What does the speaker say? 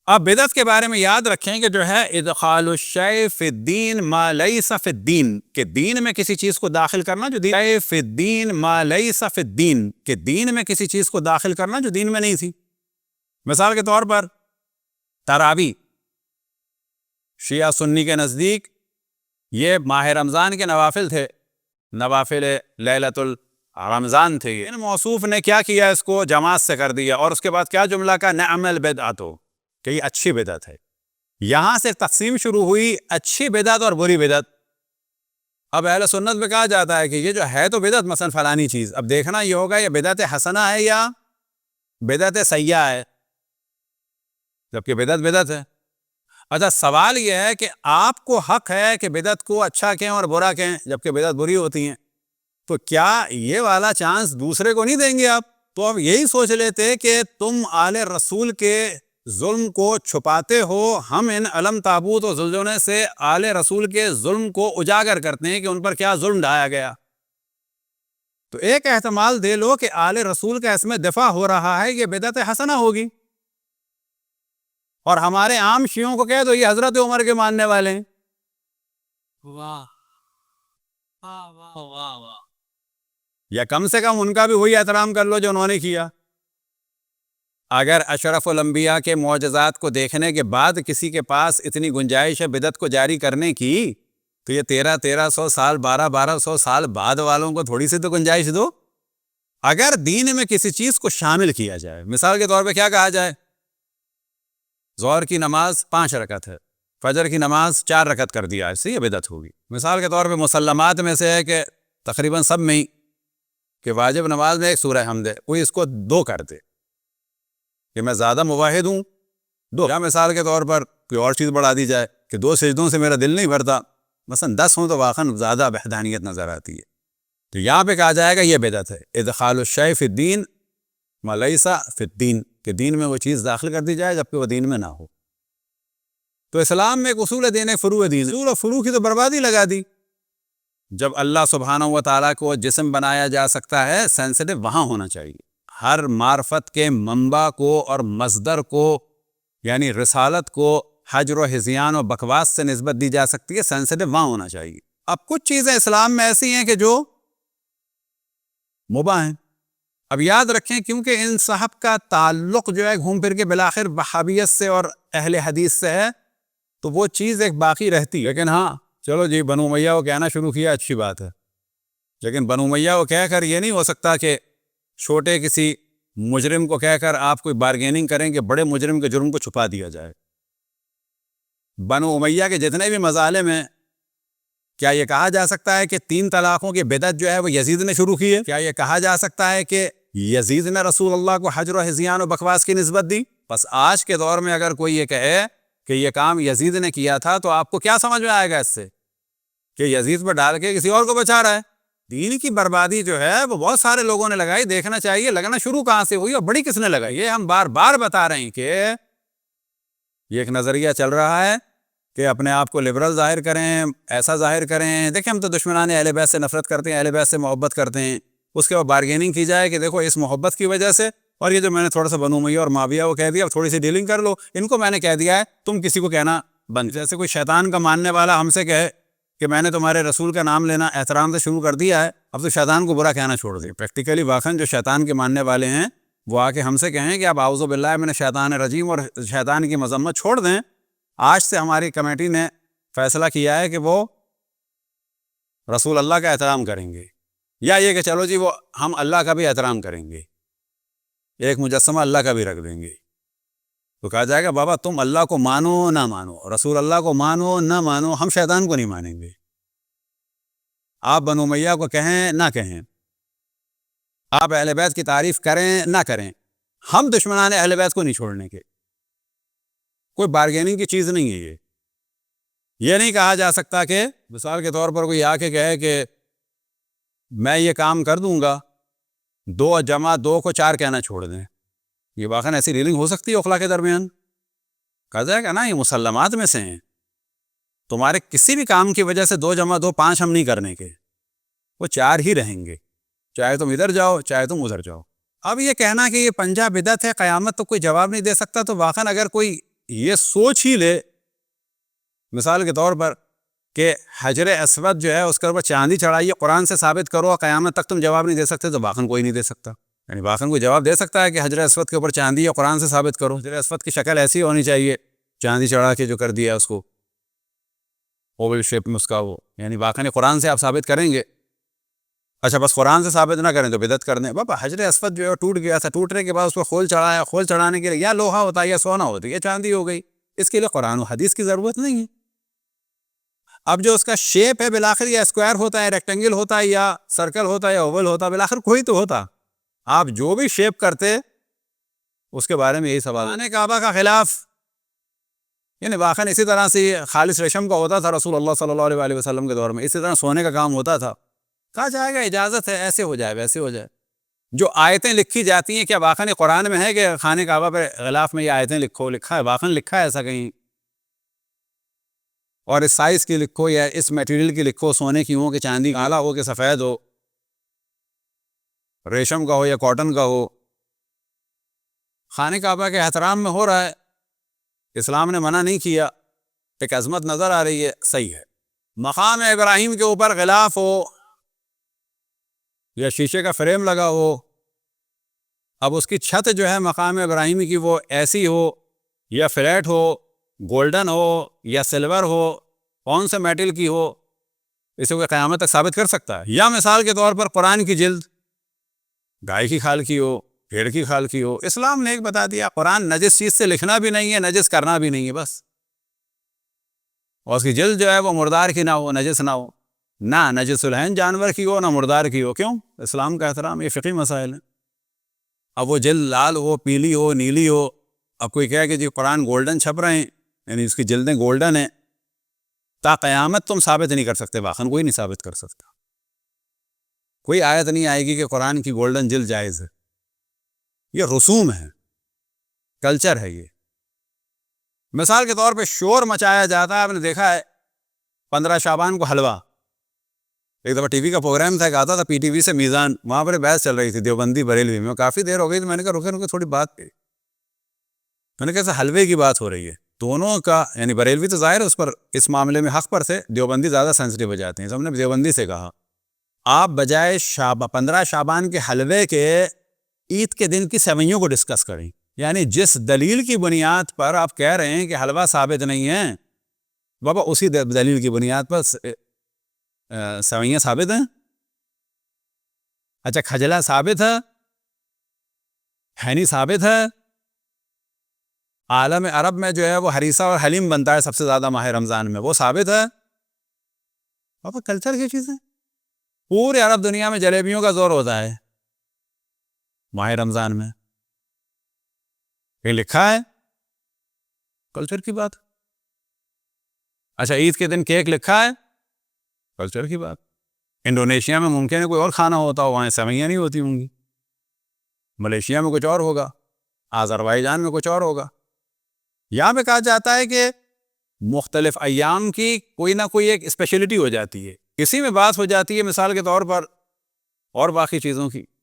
اب بدعت کے بارے میں یاد رکھیں کہ جو ہے ادخال الشیء فی الدین ما لیس فی الدین، کہ دین میں کسی چیز کو داخل کرنا جو دین فی الدین ما لیس فی الدین، کہ دین میں کسی چیز کو داخل کرنا جو دین میں نہیں تھی۔ مثال کے طور پر تراویح، شیعہ سنی کے نزدیک یہ ماہ رمضان کے نوافل تھے، نوافل لیلۃ الرمضان تھے۔ ان موصوف نے کیا کیا، اس کو جماعت سے کر دیا، اور اس کے بعد کیا جملہ کا، نعم البدعۃ، کہ یہ اچھی بدعت ہے۔ یہاں سے تقسیم شروع ہوئی، اچھی بدعت اور بری بدعت۔ اب اہل سنت میں کہا جاتا ہے کہ یہ جو ہے تو بدعت، مثلا فلانی چیز، اب دیکھنا یہ ہوگا یہ بدعت حسنہ ہے یا بدعت سیئہ ہے، جبکہ بدعت بدعت ہے۔ اچھا سوال یہ ہے کہ آپ کو حق ہے کہ بدعت کو اچھا کہیں اور برا کہیں، جبکہ بدعت بری ہوتی ہیں، تو کیا یہ والا چانس دوسرے کو نہیں دیں گے آپ؟ تو اب یہی سوچ لیتے کہ تم آل رسول کے ظلم کو چھپاتے ہو، ہم ان علم تابوت و زلزلے سے آل رسول کے ظلم کو اجاگر کرتے ہیں کہ ان پر کیا ظلم ڈھایا گیا۔ تو ایک احتمال دے لو کہ آل رسول کا اس میں دفاع ہو رہا ہے، یہ بدعت حسنہ ہوگی، اور ہمارے عام شیعوں کو کہہ دو یہ حضرت عمر کے ماننے والے ہیں۔ واہ واہ واہ واہ واہ، یا کم سے کم ان کا بھی وہی احترام کر لو جو انہوں نے کیا۔ اگر اشرف الانبیاء کے معجزات کو دیکھنے کے بعد کسی کے پاس اتنی گنجائش ہے بدعت کو جاری کرنے کی، تو یہ 1300 سال 1200 سال بعد والوں کو تھوڑی سی تو گنجائش دو۔ اگر دین میں کسی چیز کو شامل کیا جائے، مثال کے طور پہ کیا کہا جائے، ظہر کی نماز 5 رکعت ہے، فجر کی نماز 4 رکعت کر دیا، اس سے یہ بدعت ہوگی۔ مثال کے طور پہ مسلمات میں سے ہے کہ تقریباً سب میں ہی کہ واجب نماز میں ایک سورہ حمد ہے، کوئی اس کو 2 کر دے کہ میں زیادہ مواحد ہوں 2، یا مثال کے طور پر کوئی اور چیز بڑھا دی جائے کہ 2 سجدوں سے میرا دل نہیں بھرتا، مثلا 10 ہوں تو واقعاً زیادہ وحدانیت نظر آتی ہے۔ تو یہاں پہ کہا جائے گا یہ بدعت ہے، ادخال الشیء فی الدین ما لیس فی الدین، کہ دین میں وہ چیز داخل کر دی جائے جبکہ وہ دین میں نہ ہو۔ تو اسلام میں ایک اصول دین ہے فروع دین، اصول و فروع کی تو بربادی لگا دی۔ جب اللہ سبحانہ و تعالیٰ کو جسم بنایا جا سکتا ہے، سینسٹیو وہاں ہونا چاہیے۔ ہر معرفت کے منبع کو اور مصدر کو، یعنی رسالت کو، حجر و ہذیان و بکواس سے نسبت دی جا سکتی ہے، سینسٹیو وہاں ہونا چاہیے۔ اب کچھ چیزیں اسلام میں ایسی ہیں کہ جو مباح ہیں۔ اب یاد رکھیں کیونکہ ان صاحب کا تعلق جو ہے گھوم پھر کے بالآخر وہابیت سے اور اہل حدیث سے ہے، تو وہ چیز ایک باقی رہتی ہے۔ لیکن ہاں چلو جی بنو امیہ کو کہنا شروع کیا، اچھی بات ہے، لیکن بنو امیہ کو کہہ کر یہ نہیں ہو سکتا کہ چھوٹے کسی مجرم کو کہہ کر آپ کوئی بارگیننگ کریں کہ بڑے مجرم کے جرم کو چھپا دیا جائے۔ بنو امیہ کے جتنے بھی مظالم ہیں، کیا یہ کہا جا سکتا ہے کہ 3 طلاقوں کی بدعت جو ہے وہ یزید نے شروع کی ہے؟ کیا یہ کہا جا سکتا ہے کہ یزید نے رسول اللہ کو حجر و ہذیان و بکواس کی نسبت دی؟ بس آج کے دور میں اگر کوئی یہ کہے کہ یہ کام یزید نے کیا تھا، تو آپ کو کیا سمجھ میں آئے گا اس سے؟ کہ یزید پر ڈال کے کسی اور کو بچا رہا ہے۔ دین کی بربادی جو ہے وہ بہت سارے لوگوں نے لگائی، دیکھنا چاہیے لگنا شروع کہاں سے ہوئی اور بڑی کس نے لگائی۔ یہ ہم بار بار بتا رہے ہیں کہ یہ ایک نظریہ چل رہا ہے کہ اپنے آپ کو لبرل ظاہر کریں، ایسا ظاہر کریں۔ دیکھیں ہم تو دشمنان اہل بیت سے نفرت کرتے ہیں، اہل بیت سے محبت کرتے ہیں، اس کے بعد بارگیننگ کی جائے کہ دیکھو اس محبت کی وجہ سے، اور یہ جو میں نے تھوڑا سا بنو امیہ اور معاویہ کو کہہ دیا، اب تھوڑی سی ڈیلنگ کر لو، ان کو میں نے کہہ دیا ہے تم کسی کو کہنا بند۔ جیسے کوئی شیطان کا ماننے والا ہم سے کہے کہ میں نے تمہارے رسول کا نام لینا احترام سے شروع کر دیا ہے، اب تو شیطان کو برا کہنا چھوڑ دیں۔ پریکٹیکلی واقعاً جو شیطان کے ماننے والے ہیں وہ آ کے ہم سے کہیں کہ آپ اعوذ باللہ من الشیطان الرجیم اور شیطان کی مذمت چھوڑ دیں۔ آج سے ہماری کمیٹی نے فیصلہ کیا ہے کہ وہ رسول اللہ کا احترام کریں گے، یا یہ کہ چلو جی وہ ہم اللہ کا بھی احترام کریں گے، ایک مجسمہ اللہ کا بھی رکھ دیں گے۔ تو کہا جائے گا بابا تم اللہ کو مانو نہ مانو، رسول اللہ کو مانو نہ مانو، ہم شیطان کو نہیں مانیں گے۔ آپ بنو امیہ کو کہیں نہ کہیں، آپ اہل بیت کی تعریف کریں نہ کریں، ہم دشمنان اہل بیت کو نہیں چھوڑنے کے۔ کوئی بارگیننگ کی چیز نہیں ہے۔ یہ نہیں کہا جا سکتا کہ مثال کے طور پر کوئی آ کے کہے کہ میں یہ کام کر دوں گا، 2 جمع 2 کو 4 کہنا چھوڑ دیں۔ یہ واقعاً ایسی ڈیلنگ ہو سکتی ہے اخلاق کے درمیان؟ کہا جائے گا نا یہ مسلمات میں سے ہیں، تمہارے کسی بھی کام کی وجہ سے 2 جمع 2 5 ہم نہیں کرنے کے، وہ 4 ہی رہیں گے، چاہے تم ادھر جاؤ چاہے تم ادھر جاؤ۔ اب یہ کہنا کہ یہ پنجہ بدعت ہے، قیامت تو کوئی جواب نہیں دے سکتا، تو واقعاً اگر کوئی یہ سوچ ہی لے مثال کے طور پر کہ حجر اسود جو ہے اس کے اوپر چاندی چڑھائیے، قرآن سے ثابت کرو، قیامت تک تم جواب نہیں دے سکتے تو باقن کوئی نہیں دے سکتا. یعنی باقن کوئی جواب دے سکتا ہے کہ حجر اسود کے اوپر چاندی ہے، قرآن سے ثابت کرو. حجر اسود کی شکل ایسی ہونی چاہیے، چاندی چڑھا کے جو کر دیا اس کو اوول شیپ میں اس کا وہ، یعنی باقن قرآن سے آپ ثابت کریں گے. اچھا بس قرآن سے ثابت نہ کریں تو بدعت کر دیں. بابا حجر اسود جو ہے ٹوٹ گیا تھا، ٹوٹنے کے بعد اس کو کھول چڑھایا، کھول چڑھانے کے لیے یا لوہا ہوتا ہے یا سونا ہوتا ہے یا چاندی ہو گئی، اس کے لیے قرآن و حدیث کی ضرورت نہیں ہے. اب جو اس کا شیپ ہے بالآخر یا اسکوائر ہوتا ہے، ریکٹینگل ہوتا ہے یا سرکل ہوتا ہے یا اوول ہوتا ہے، بالآخر کوئی تو ہوتا. آپ جو بھی شیپ کرتے اس کے بارے میں یہی سوال. خانہ کعبہ کا خلاف یعنی واقعاً اسی طرح سے خالص ریشم کا ہوتا تھا رسول اللہ صلی اللہ علیہ وسلم کے دور میں، اسی طرح سونے کا کام ہوتا تھا. کہا جائے گا اجازت ہے، ایسے ہو جائے ویسے ہو جائے. جو آیتیں لکھی جاتی ہیں کیا واقعاً قرآن میں ہے کہ خانہ کعبہ پہ غلاف میں یہ آیتیں لکھا ہے؟ واقعاً لکھا ہے ایسا کہیں؟ اور اس سائز کی لکھو یا اس میٹیریل کی لکھو، سونے کی ہو کہ چاندی کالا ہو کہ سفید ہو، ریشم کا ہو یا کاٹن کا ہو. خانہ کعبہ کے احترام میں ہو رہا ہے، اسلام نے منع نہیں کیا، ایک عظمت نظر آ رہی ہے، صحیح ہے. مقام ابراہیم کے اوپر غلاف ہو یا شیشے کا فریم لگا ہو، اب اس کی چھت جو ہے مقام ابراہیمی کی وہ ایسی ہو یا فلیٹ ہو، گولڈن ہو یا سلور ہو، کون سے میٹل کی ہو، اسے کوئی قیامت تک ثابت کر سکتا ہے؟ یا مثال کے طور پر قرآن کی جلد گائے کی کھال کی ہو، بھیڑ کی کھال کی ہو. اسلام نے ایک بتا دیا، قرآن نجس چیز سے لکھنا بھی نہیں ہے، نجس کرنا بھی نہیں ہے بس. اور اس کی جلد جو ہے وہ مردار کی نہ ہو، نجس نہ ہو، نہ نجس العین جانور کی ہو نہ مردار کی ہو. کیوں؟ اسلام کا احترام. یہ فقہی مسائل ہیں. اب وہ جلد لال ہو، پیلی ہو، نیلی ہو، اب کوئی کہے کہ جی قرآن گولڈن چھپ رہے ہیں، یعنی اس کی جلدیں گولڈن ہیں، تا قیامت تم ثابت نہیں کر سکتے، واقعاً کوئی نہیں ثابت کر سکتا. کوئی آیت نہیں آئے گی کہ قرآن کی گولڈن جلد جائز ہے. یہ رسوم ہے، کلچر ہے. یہ مثال کے طور پہ شور مچایا جاتا ہے. آپ نے دیکھا ہے 15 شعبان کو حلوہ، ایک دفعہ ٹی وی کا پروگرام تھا، آتا تھا پی ٹی وی سے میزان، وہاں پر بحث چل رہی تھی دیوبندی بریلوی میں. کافی دیر ہو گئی تو میں نے کہا رکے تھوڑی بات پہ. میں نے کہا حلوے کی بات ہو رہی ہے دونوں کا، یعنی بریلوی تو ظاہر اس پر اس معاملے میں حق پر تھے، دیوبندی زیادہ سینسٹیو ہو جاتے ہیں. تو ہم نے دیوبندی سے کہا آپ بجائے 15 شعبان کے حلوے کے عید کے دن کی سوئیوں کو ڈسکس کریں. یعنی جس دلیل کی بنیاد پر آپ کہہ رہے ہیں کہ حلوہ ثابت نہیں ہے، بابا اسی دلیل کی بنیاد پر سوئیاں ثابت ہیں. اچھا کھجلا ثابت ہے، حینی ثابت ہے. عالم عرب میں جو ہے وہ ہریسہ اور حلیم بنتا ہے سب سے زیادہ ماہ رمضان میں، وہ ثابت ہے. بابا کلچر کی چیزیں. پورے عرب دنیا میں جلیبیوں کا زور ہوتا ہے ماہ رمضان میں، یہ لکھا ہے، کلچر کی بات. اچھا عید کے دن کیک لکھا ہے، کلچر کی بات. انڈونیشیا میں ممکن ہے کوئی اور کھانا ہوتا ہو، وہاں سوئیاں نہیں ہوتی ہوں گی. ملیشیا میں کچھ اور ہوگا، آذربائیجان میں کچھ اور ہوگا. یہاں پہ کہا جاتا ہے کہ مختلف ایام کی کوئی نہ کوئی ایک اسپیشلٹی ہو جاتی ہے، کسی میں بات ہو جاتی ہے مثال کے طور پر، اور باقی چیزوں کی